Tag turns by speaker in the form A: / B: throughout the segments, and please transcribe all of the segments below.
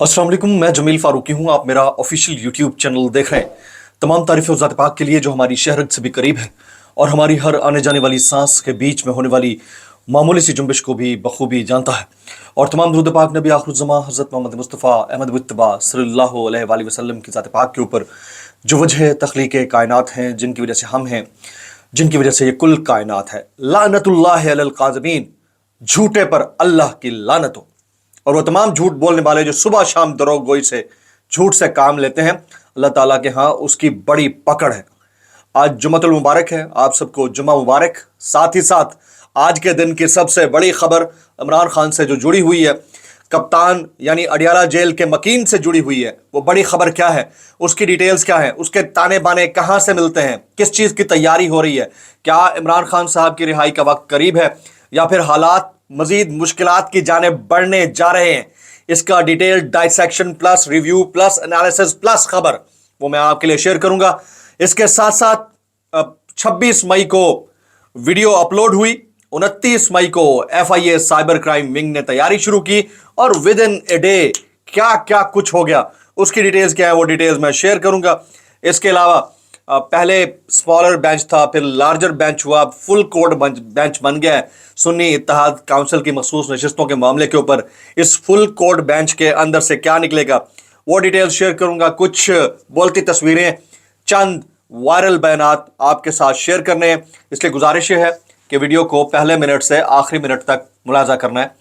A: अस्सलाम वालेकुम, मैं जमील फारूकी हूँ। आप मेरा ऑफिशियल यूट्यूब चैनल देख रहे हैं। तमाम तारीफ़ें उस ज़ात पाक के लिए जो हमारी शहरत से भी करीब है और हमारी हर आने जाने वाली सांस के बीच में होने वाली मामूली सी जुम्बिश को भी बखूबी जानता है। और तमाम दुरूद पाक नबी आखिरुज़्ज़मा हज़रत मोहम्मद मुस्तफ़ा अहमद मुज्तबा सल्लल्लाहु अलैहि वसल्लम की ज़ात पाक के ऊपर जो वजह तख्लीक़ कायनात हैं, जिनकी वजह से हम हैं, जिनकी वजह से ये कुल कायनात है। लानतुल्लाहि अलल काज़िमीन, झूठे पर अल्लाह की लानत हो। और वो तमाम झूठ बोलने वाले जो सुबह शाम दरोग गोई से झूठ से काम लेते हैं, अल्लाह ताला के यहाँ उसकी बड़ी पकड़ है। आज जुम्मतुल मुबारक है, आप सबको जुम्मा मुबारक। साथ ही साथ आज के दिन की सबसे बड़ी खबर इमरान खान से जो जुड़ी हुई है, कप्तान यानी अडियाला जेल के मकीन से जुड़ी हुई है। वो बड़ी खबर क्या है, उसकी डिटेल्स क्या है, उसके ताने बाने कहाँ से मिलते हैं, किस चीज़ की तैयारी हो रही है, क्या इमरान खान साहब की रिहाई का वक्त करीब है या फिर हालात मजीद मुश्किलात की जानिब बढ़ने जा रहे हैं, इसका detail dissection plus review plus analysis plus खबर वो मैं आपके लिए शेयर करूंगा। इसके साथ साथ 26 मई को वीडियो अपलोड हुई, 29 मई को FIA साइबर क्राइम विंग ने तैयारी शुरू की और विद इन ए डे क्या क्या कुछ हो गया, उसकी डिटेल्स क्या है वो डिटेल्स मैं शेयर करूंगा। इसके अलावा पहले स्मॉलर बेंच था, फिर लार्जर बेंच हुआ, फुल कोर्ट बेंच बन गया है सुन्नी इत्तेहाद काउंसिल की मखसूस नशिस्तों के मामले के ऊपर। इस फुल कोर्ट बेंच के अंदर से क्या निकलेगा वो डिटेल्स शेयर करूंगा। कुछ बोलती तस्वीरें, चंद वायरल बयानात आपके साथ शेयर करने हैं, इसलिए गुजारिश है कि वीडियो को पहले मिनट से आखिरी मिनट तक मुलाजा करना है।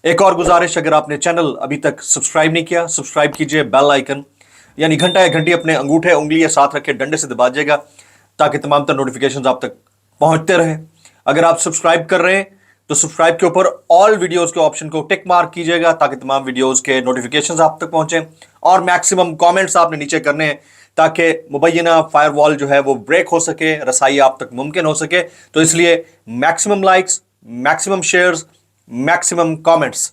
A: एक और गुजारिश, अगर आपने चैनल अभी तक सब्सक्राइब नहीं किया, सब्सक्राइब कीजिए, बेल आइकन यानी घंटा या घंटी अपने अंगूठे उंगली साथ रखे डंडे से दबा जाएगा ताकि तमाम तर नोटिफिकेशंस आप तक पहुंचते रहें। अगर आप सब्सक्राइब कर रहे हैं तो सब्सक्राइब के ऊपर ऑल वीडियोस के ऑप्शन को टिक मार्क कीजिएगा ताकि तमाम वीडियोस के नोटिफिकेशंस आप तक पहुंचे। और मैक्सिमम कमेंट्स आपने नीचे करने हैं ताकि मुबैना फायरवॉल जो है वो ब्रेक हो सके, रसाई आप तक मुमकिन हो सके। तो इसलिए maximum likes, maximum shares, maximum comments.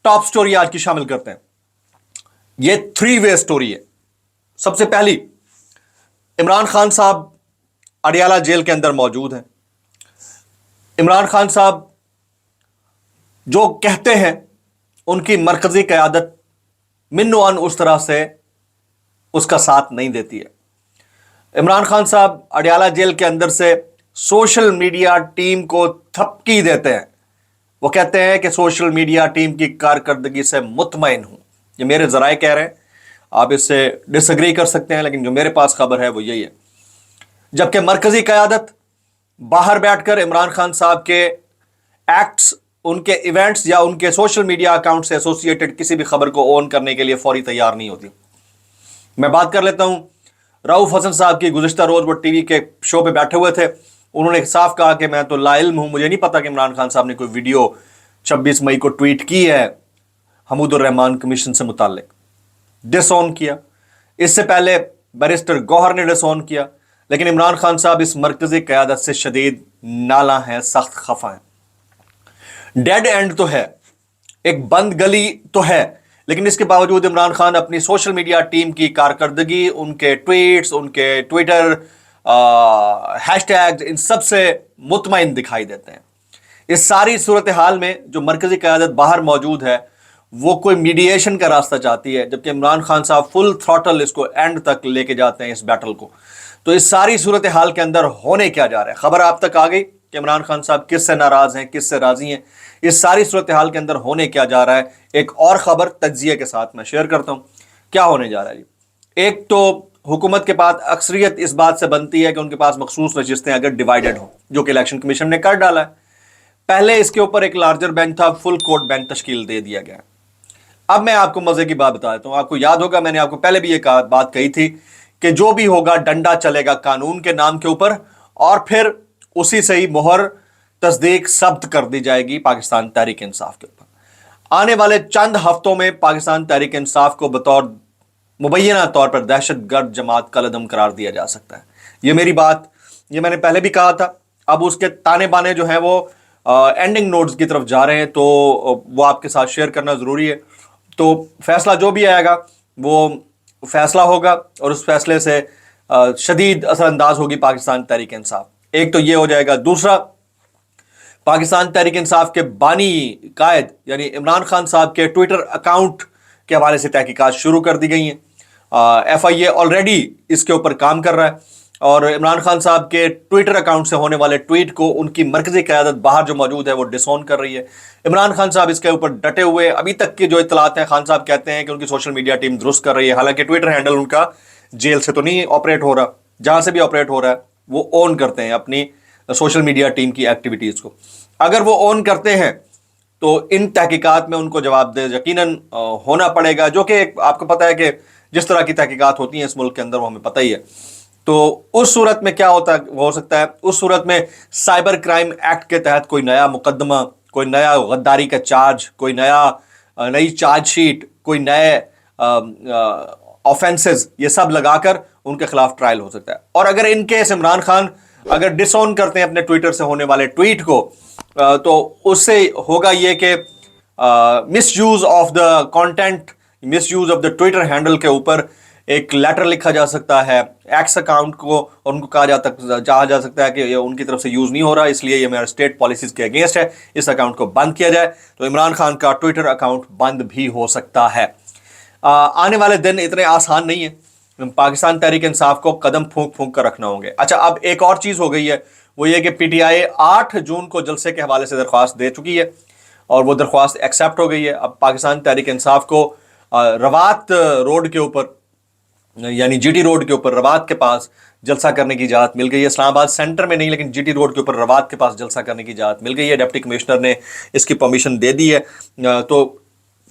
A: Top story आज की शामिल करते हैं। ये 3 वे स्टोरी है। सबसे पहली, इमरान खान साहब अडियाला जेल के अंदर मौजूद हैं। इमरान खान साहब जो कहते हैं उनकी मरकजी क़यादत मिन्नुअन उस तरह से उसका साथ नहीं देती है। इमरान खान साहब अडियाला जेल के अंदर से सोशल मीडिया टीम को थपकी देते हैं। वो कहते हैं कि सोशल मीडिया टीम की कारकर्दगी से मुतमईन हूं। ये मेरे ज़राए कह रहे हैं, आप इससे डिसएग्री कर सकते हैं, लेकिन जो मेरे पास खबर है वो यही है। जबकि मरकजी क़यादत बाहर बैठकर इमरान खान साहब के एक्ट्स, उनके इवेंट्स या उनके सोशल मीडिया अकाउंट से एसोसिएटेड किसी भी खबर को ऑन करने के लिए फौरी तैयार नहीं होती। मैं बात कर लेता हूं रऊफ हसन साहब की। गुज़िश्ता रोज वो टीवी के शो पे बैठे हुए थे, उन्होंने साफ कहा कि मैं तो लाइल्म हूं, मुझे नहीं पता कि इमरान खान साहब ने कोई वीडियो 26 मई को ट्वीट की है हमूदुर रहमान कमीशन से मुताल्लिक। डिसऑन किया। इससे पहले बैरिस्टर गौहर ने डिसऑन किया, लेकिन इमरान खान साहब इस मरकजी क़यादत से शदीद नाला हैं, सख्त खफा हैं। डेड एंड तो है, एक बंद गली तो है, लेकिन इसके बावजूद इमरान खान अपनी सोशल मीडिया टीम की कारकर्दगी, उनके ट्वीट्स, उनके ट्विटर हैशटैग्स, इन सब से मुतमईन दिखाई देते हैं। इस सारी सूरत हाल में जो मरकजी क़यादत बाहर मौजूद है वो कोई मीडिएशन का रास्ता चाहती है, जबकि इमरान खान साहब फुल थ्रॉटल इसको एंड तक लेके जाते हैं इस बैटल को। तो इस सारी सूरत हाल के अंदर होने क्या जा रहा है, खबर आप तक आ गई कि इमरान खान साहब किससे नाराज हैं, किससे राजी हैं। इस सारी सूरत हाल के अंदर होने क्या जा रहा है, एक और खबर तज्जिए के साथ मैं शेयर करता हूं। क्या होने जा रहा है जी? एक तो हुकूमत के पास अक्सरियत इस बात से बनती है कि उनके पास मखसूस नशिस्तें अगर डिवाइडेड हो, जो कि इलेक्शन कमीशन ने कर डाला है। पहले इसके ऊपर एक लार्जर बेंच था, फुल कोर्ट बेंच तश्कील दे दिया गया। अब मैं आपको मजे की बात बता देता हूं। आपको याद होगा मैंने आपको पहले भी ये बात कही थी कि जो भी होगा डंडा चलेगा कानून के नाम के ऊपर, और फिर उसी से ही मोहर तस्दीक सब्त कर दी जाएगी पाकिस्तान तहरीक इंसाफ के ऊपर। आने वाले चंद हफ्तों में पाकिस्तान तहरीक इंसाफ को बतौर मुबैना तौर पर दहशतगर्द जमात का कदम करार दिया जा सकता है। ये मेरी बात, ये मैंने पहले भी कहा था। अब उसके ताने बाने जो हैं वो एंडिंग नोट्स की तरफ जा रहे हैं, तो वो आपके साथ शेयर करना ज़रूरी है। तो फैसला जो भी आएगा वो फैसला होगा और उस फैसले से शदीद असरअंदाज होगी पाकिस्तान तहरीक इंसाफ। एक तो ये हो जाएगा। दूसरा, पाकिस्तान तहरीक इंसाफ के बानी कायद यानी इमरान खान साहब के ट्विटर अकाउंट के हवाले से तहकीकात शुरू कर दी गई हैं। FIA ऑलरेडी इसके ऊपर काम कर रहा है और इमरान खान साहब के ट्विटर अकाउंट से होने वाले ट्वीट को उनकी मरकजी क़यादत बाहर जो मौजूद है वो डिसऑन कर रही है। इमरान खान साहब इसके ऊपर डटे हुए, अभी तक की जो इत्तलात हैं, खान साहब कहते हैं कि उनकी सोशल मीडिया टीम दुरुस्त कर रही है। हालांकि ट्विटर हैंडल उनका जेल से तो नहीं ऑपरेट हो रहा, जहां से भी ऑपरेट हो रहा है वो ऑन करते हैं अपनी सोशल मीडिया टीम की एक्टिविटीज़ को। अगर वो ऑन करते हैं तो इन तहकीकात में उनको जवाबदेह यकीनन होना पड़ेगा, जो कि आपको पता है कि जिस तरह की तहकीकात होती हैं इस मुल्क के अंदर वो हमें पता ही है। तो उस सूरत में क्या हो सकता है, उस सूरत में साइबर क्राइम एक्ट के तहत कोई नया मुकदमा, कोई नया गद्दारी का चार्ज, कोई नई चार्जशीट, कोई नए ऑफेंसेस, ये सब लगाकर उनके खिलाफ ट्रायल हो सकता है। और अगर इन केस इमरान खान अगर डिसऑन करते हैं अपने ट्विटर से होने वाले ट्वीट को, तो उससे होगा ये कि miss use of the content, miss use of the Twitter handle के ऊपर एक लेटर लिखा जा सकता है एक्स अकाउंट को, और उनको कहा जा सकता है कि ये उनकी तरफ से यूज नहीं हो रहा, इसलिए ये मेरा स्टेट पॉलिसीज के अगेंस्ट है, इस अकाउंट को बंद किया जाए। तो इमरान खान का ट्विटर अकाउंट बंद भी हो सकता है। आने वाले दिन इतने आसान नहीं है, पाकिस्तान तहरीक इंसाफ को कदम फूंक फूंक कर रखना होंगे। अच्छा, अब एक और चीज़ हो गई है, वो ये कि PTI 8 जून को जलसे के हवाले से दरख्वास्त दे चुकी है और वो दरख्वास्त एक्सेप्ट हो गई है। अब पाकिस्तान तहरीक इंसाफ को रवात रोड के ऊपर, यानी GT रोड के ऊपर रवात के पास जलसा करने की इजाज़त मिल गई है। इस्लामाबाद सेंटर में नहीं, लेकिन GT रोड के ऊपर रवात के पास जलसा करने की इजाज़त मिल गई है। डिप्टी कमिश्नर ने इसकी परमिशन दे दी है। तो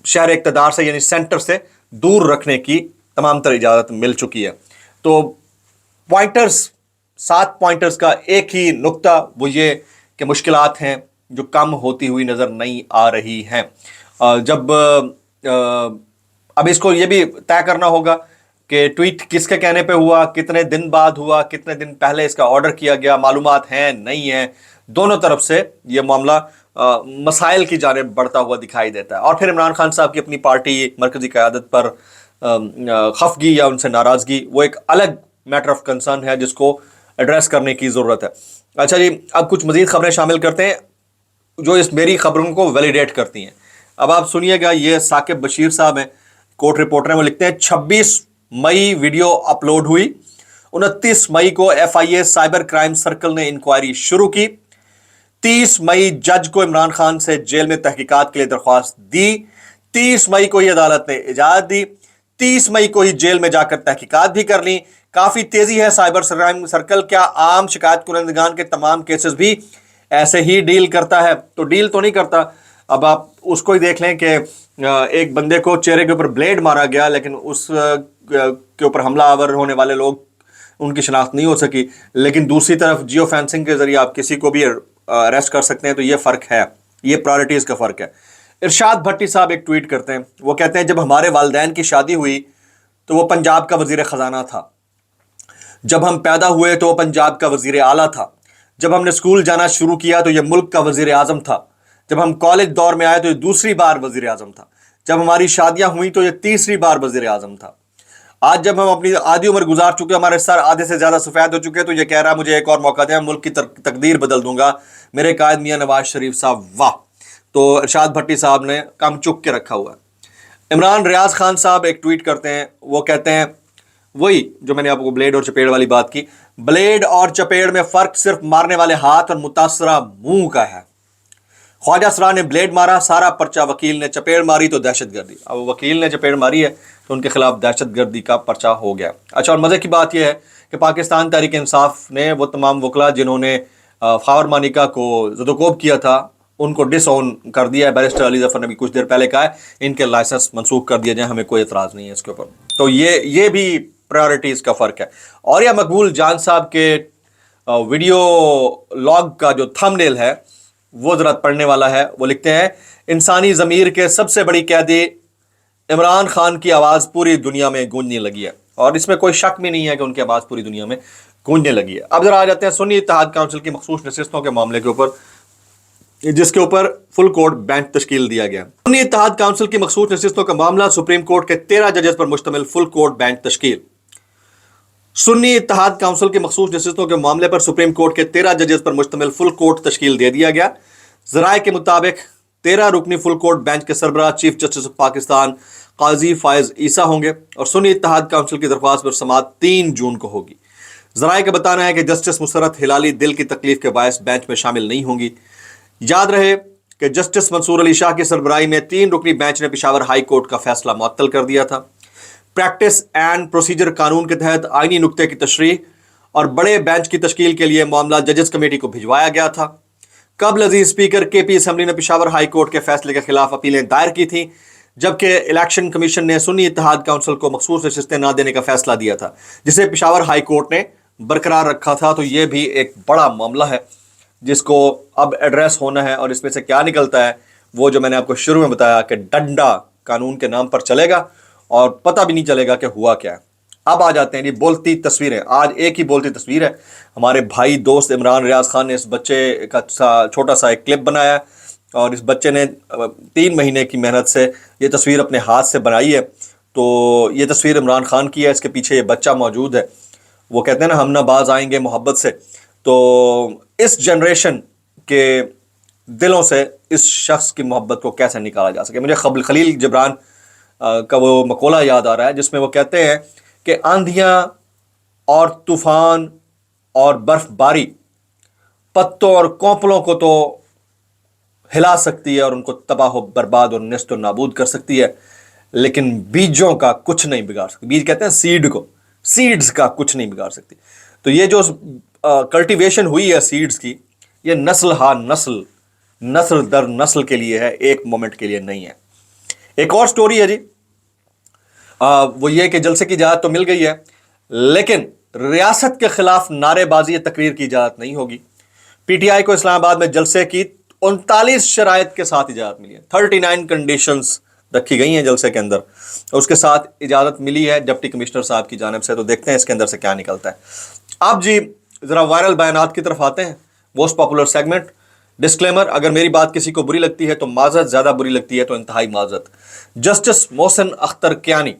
A: शहर इक़्तिदार से यानी सेंटर से दूर रखने की तमाम तरह इजाज़त मिल चुकी है। तो पॉइंटर्स, 7 पॉइंटर्स का एक ही नुक्ता वो ये कि मुश्किलात हैं जो कम होती हुई नज़र नहीं आ रही हैं। जब अब इसको ये भी तय करना होगा कि ट्वीट किसके कहने पे हुआ, कितने दिन बाद हुआ, कितने दिन पहले इसका ऑर्डर किया गया, मालूमात हैं नहीं है। दोनों तरफ से ये मामला मसाइल की जानिब बढ़ता हुआ दिखाई देता है। और फिर इमरान खान साहब की अपनी पार्टी मरकजी क़यादत पर खफगी या उनसे नाराज़गी, वो एक अलग मैटर ऑफ कंसर्न है जिसको एड्रेस करने की ज़रूरत है। अच्छा जी, अब कुछ मज़ीद खबरें शामिल करते हैं जो इस मेरी खबरों को वैलिडेट करती हैं। अब आप सुनिएगा, ये साकिब बशीर साहब हैं, कोर्ट रिपोर्टर हैं। वो लिखते हैं 26 मई वीडियो अपलोड हुई, 29 मई को FIA साइबर क्राइम सर्कल ने इंक्वायरी शुरू की, 30 मई जज को इमरान खान से जेल में तहकीकात के लिए दरख्वास्त दी, 30 मई को ही अदालत ने इजाज़त दी, 30 मई को ही जेल में जाकर तहकीकात भी कर ली। काफ़ी तेज़ी है साइबर क्राइम सर्कल। क्या आम शिकायत कुनंदगान के तमाम केसेस भी ऐसे ही डील करता है? तो डील तो नहीं करता। अब आप उसको ही देख लें कि एक बंदे को चेहरे के ऊपर ब्लेड मारा गया, लेकिन उस के ऊपर हमलावर होने वाले लोग, उनकी शनाख्त नहीं हो सकी। लेकिन दूसरी तरफ जियो फेंसिंग के ज़रिए आप किसी को भी अरेस्ट कर सकते हैं। तो ये फ़र्क है, ये प्रायोरिटीज़ का फ़र्क है। इरशाद भट्टी साहब एक ट्वीट करते हैं, वो कहते हैं जब हमारे वालिदैन की शादी हुई तो वो पंजाब का वज़ीर ख़जाना था, जब हम पैदा हुए तो वो पंजाब का वज़ीर आला था, जब हमने स्कूल जाना शुरू किया तो ये मुल्क का वज़ीर आज़म था, जब हम कॉलेज दौर में आए तो ये दूसरी बार वज़ीर आज़म था, जब हमारी शादियां हुई तो ये तीसरी बार वज़ीर आज़म था। आज जब हम अपनी आधी उम्र गुजार चुके, हमारे सर आधे से ज़्यादा सफ़ेद हो चुके, तो ये कह रहा है मुझे एक और मौका दें, मुल्क की तकदीर बदल दूंगा। मेरे कायद मियाँ नवाज शरीफ साहब, वाह। तो इरशाद भट्टी साहब ने कम चुक के रखा हुआ है। इमरान रियाज खान साहब एक ट्वीट करते हैं, वो कहते हैं वही जो मैंने आपको ब्लेड और चपेड़ वाली बात की, ब्लेड और चपेड़ में फ़र्क सिर्फ मारने वाले हाथ और मुतासरा मुंह का है। ख्वाजा सरा ने ब्लेड मारा, सारा पर्चा वकील ने, चपेड़ मारी तो दहशतगर्दी। अब वकील ने चपेड़ मारी है तो उनके खिलाफ दहशतगर्दी का पर्चा हो गया। अच्छा, और मज़े की बात यह है कि पाकिस्तान तहरीक इंसाफ ने वो तमाम वकला जिन्होंने फावर मानिका को ज़दोकोब किया था, उनको डिसऑन कर दिया है। बैरिस्टर अली ज़फ़र ने भी कुछ देर पहले कहा है इनके लाइसेंस मनसूख कर दिया जाए, हमें कोई एतराज़ नहीं है इसके ऊपर। तो ये भी प्रायोरिटीज़ का फ़र्क है। और यह मकबूल जान साहब के वीडियो लॉग का जो थंबनेल है वो ज़रा पढ़ने वाला है। वो लिखते हैं इंसानी ज़मीर के सबसे बड़ी कैदी इमरान खान की आवाज़ पूरी दुनिया में गूंजने लगी है, और इसमें कोई शक भी नहीं है कि उनकी आवाज़ पूरी दुनिया में गूंजने लगी है। अब ज़रा आ जाते हैं सुन्नी इत्तेहाद काउंसिल की मखसूस नशिस्तों के मामले के ऊपर, जिसके ऊपर फुल कोर्ट बेंच तश्कील दिया गया। सुन्नी इत्तेहाद काउंसिल की मखसूस नशिस्तों का मामला, सुप्रीम कोर्ट के 13 जजेस पर मुश्तमिल फुल कोर्ट बेंच तश्कील। सुन्नी इत्तेहाद काउंसिल की मखसूस नशिस्तों के मामले पर सुप्रीम कोर्ट के 13 जजेस पर मुश्तमिल फुल कोर्ट तश्कील दे दिया गया। ज़राए के मुताबिक 13 रुकनी फुल कोर्ट बेंच के सरबराह चीफ जस्टिस ऑफ पाकिस्तान काजी फायज ईसा होंगे और सुन्नी इत्तेहाद काउंसिल की दरख्वास्त पर समाअत 3 जून को होगी। जराए का बताना है कि जस्टिस मुसर्रत हिलाली दिल की तकलीफ के बायस बेंच में शामिल नहीं होंगी। याद रहे कि जस्टिस मंसूर अली शाह की सरबराही में 3 रुकनी बेंच ने पेशावर हाई कोर्ट का फैसला मुअत्तल कर दिया था। प्रैक्टिस एंड प्रोसीजर कानून के तहत आईनी नुक्ते की तशरीह और बड़े बेंच की तश्कील के लिए मामला जजेस कमेटी को भिजवाया गया था। कबल अजीज स्पीकर केपी असम्बली ने पेशावर हाई कोर्ट के फैसले के खिलाफ अपीलें दायर की थी, जबकि इलेक्शन कमीशन ने सुन्नी इत्तेहाद काउंसिल को मखसूस नशिस्तें न देने का फैसला दिया था, जिसे पेशावर हाई कोर्ट ने बरकरार रखा था। तो ये भी एक बड़ा मामला है जिसको अब एड्रेस होना है, और इसमें से क्या निकलता है वो जो मैंने आपको शुरू में बताया कि डंडा कानून के नाम पर चलेगा और पता भी नहीं चलेगा कि हुआ क्या है। अब आ जाते हैं जी बोलती तस्वीरें। आज एक ही बोलती तस्वीर है। हमारे भाई दोस्त इमरान रियाज खान ने इस बच्चे का छोटा सा एक क्लिप बनाया और इस बच्चे ने 3 महीने की मेहनत से ये तस्वीर अपने हाथ से बनाई है। तो ये तस्वीर इमरान खान की है, इसके पीछे ये बच्चा मौजूद है। वो कहते हैं ना, हम ना बाज आएंगे मोहब्बत से। तो इस जनरेशन के दिलों से इस शख्स की मोहब्बत को कैसे निकाला जा सके। मुझे खलील जिब्रान का वो मकोला याद आ रहा है जिसमें वो कहते हैं कि आंधियाँ और तूफान और बर्फबारी पत्तों और कोपलों को तो हिला सकती है और उनको तबाह बर्बाद और नेस्त नाबूद कर सकती है, लेकिन बीजों का कुछ नहीं बिगाड़ सकती। बीज कहते हैं सीड को, सीड्स का कुछ नहीं बिगाड़ सकती। तो ये जो कल्टीवेशन हुई है सीड्स की, ये नस्ल हा नस्ल, नस्ल दर नस्ल के लिए है, एक मोमेंट के लिए नहीं है। एक और स्टोरी है जी, वो ये कि जलसे की इजाज़त तो मिल गई है, लेकिन रियासत के खिलाफ नारेबाजी तकरीर की इजाज़त नहीं होगी। पीटीआई को इस्लामाबाद में जलसे की 39 शराइत के साथ इजाज़त मिली है। 39 कंडीशंस रखी गई हैं जलसे के अंदर, उसके साथ इजाज़त मिली है डिप्टी कमिश्नर साहब की जानिब से। तो देखते हैं इसके अंदर से क्या निकलता है। अब जी ज़रा वायरल बयानात की तरफ आते हैं। Most popular segment. डिस्क्लेमर, अगर मेरी बात किसी को बुरी लगती है तो माजरत, ज़्यादा बुरी लगती है तो इंतहाई माजरत। जस्टिस मोहसिन अख्तर कियानी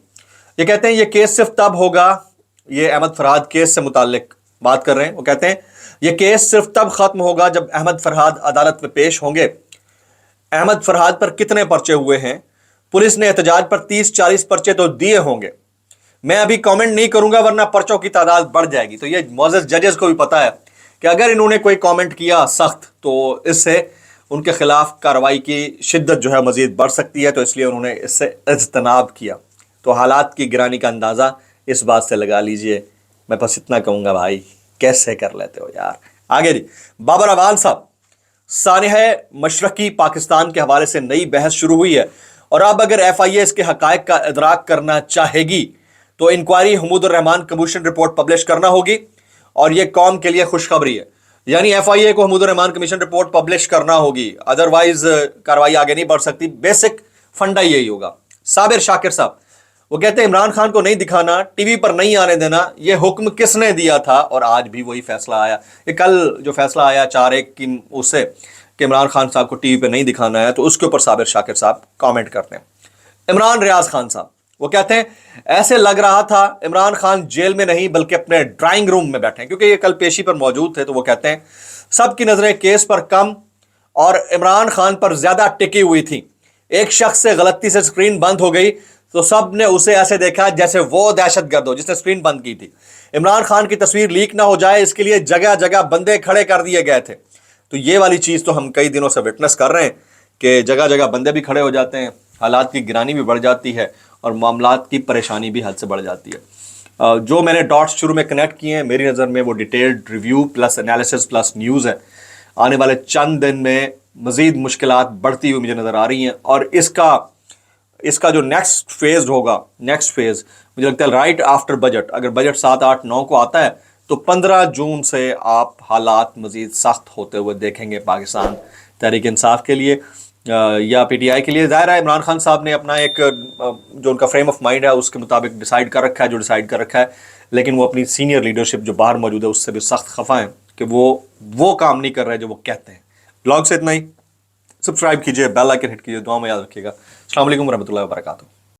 A: ये कहते हैं ये केस सिर्फ तब होगा, ये अहमद फरहाद केस से मुताल्लिक बात कर रहे हैं। वो कहते हैं ये केस सिर्फ तब खत्म होगा जब अहमद फरहाद अदालत में पेश होंगे। अहमद फरहाद पर कितने पर्चे हुए हैं? पुलिस ने एहतजाज पर 30-40 पर्चे तो दिए होंगे। मैं अभी कमेंट नहीं करूंगा वरना पर्चों की तादाद बढ़ जाएगी। तो ये मौजूद जजेस को भी पता है कि अगर इन्होंने कोई कमेंट किया सख्त तो इससे उनके खिलाफ कार्रवाई की शिद्दत जो है मजीद बढ़ सकती है, तो इसलिए उन्होंने इससे इज्तनाब किया। तो हालात की गिरानी का अंदाज़ा इस बात से लगा लीजिए। मैं बस इतना कहूँगा, भाई कैसे कर लेते हो यार। आगे जी, बाबर अवान साहब, सानिह मशरकी पाकिस्तान के हवाले से नई बहस शुरू हुई है और अब अगर FIA इसके हकायक का इदराक करना चाहेगी तो inquiry Hamoodur Rahman commission report publish करना होगी, और यह कौम के लिए खुशखबरी है। यानी FIA को Hamoodur Rahman commission report publish करना होगी, अदरवाइज कार्रवाई आगे नहीं बढ़ सकती। बेसिक फंडा यही होगा। साबिर शाकिर साहब वो कहते हैं इमरान खान को नहीं दिखाना, टीवी पर नहीं आने देना, यह हुक्म किसने दिया था? और आज भी वही फैसला आया। ये कल जो फैसला आया 4-1 की उससे कि इमरान खान साहब को टीवी पे नहीं दिखाना है, तो उसके ऊपर साबिर शाकिर साहब कमेंट करते हैं। इमरान रियाज खान साहब वो कहते हैं ऐसे लग रहा था इमरान खान जेल में नहीं बल्कि अपने ड्राइंग रूम में बैठे हैं, क्योंकि ये कल पेशी पर मौजूद थे। तो वो कहते हैं सबकी नजरें केस पर कम और इमरान खान पर ज्यादा टिकी हुई थी। एक शख्स से गलती से स्क्रीन बंद हो गई तो सब ने उसे ऐसे देखा जैसे वो दहशतगर्द हो जिसने स्क्रीन बंद की थी। इमरान खान की तस्वीर लीक ना हो जाए इसके लिए जगह जगह बंदे खड़े कर दिए गए थे। तो ये वाली चीज़ तो हम कई दिनों से विटनेस कर रहे हैं कि जगह जगह बंदे भी खड़े हो जाते हैं, हालात की गिरानी भी बढ़ जाती है और मामलात की परेशानी भी हद से बढ़ जाती है। जो मैंने डॉट्स शुरू में कनेक्ट किए हैं मेरी नज़र में वो detailed review plus analysis plus news है। आने वाले चंद दिन में मज़ीद मुश्किलात बढ़ती हुई मुझे नज़र आ रही हैं, और इसका जो नेक्स्ट फेज़ होगा, नेक्स्ट फेज़ मुझे लगता है राइट आफ्टर बजट, अगर बजट 7, 8, 9 को आता है तो 15 जून से आप हालात मज़ीद सख्त होते हुए देखेंगे पाकिस्तान तहरीक इंसाफ के लिए या PTI के लिए। ज़ाहिर है इमरान खान साहब ने अपना एक जो उनका फ्रेम ऑफ माइंड है उसके मुताबिक डिसाइड कर रखा है जो डिसाइड कर रखा है, लेकिन वो अपनी सीनियर लीडरशिप जो बाहर मौजूद है उससे भी सख्त खफा हैं कि वो काम नहीं कर रहे जो वो कहते हैं। ब्लॉग से इतना ही। सब्सक्राइब कीजिए, बेल आइकन हिट कीजिए, दुआ में याद रखिएगा। अस्सलाम वालेकुम रहमतुल्लाहि व बरकातहू।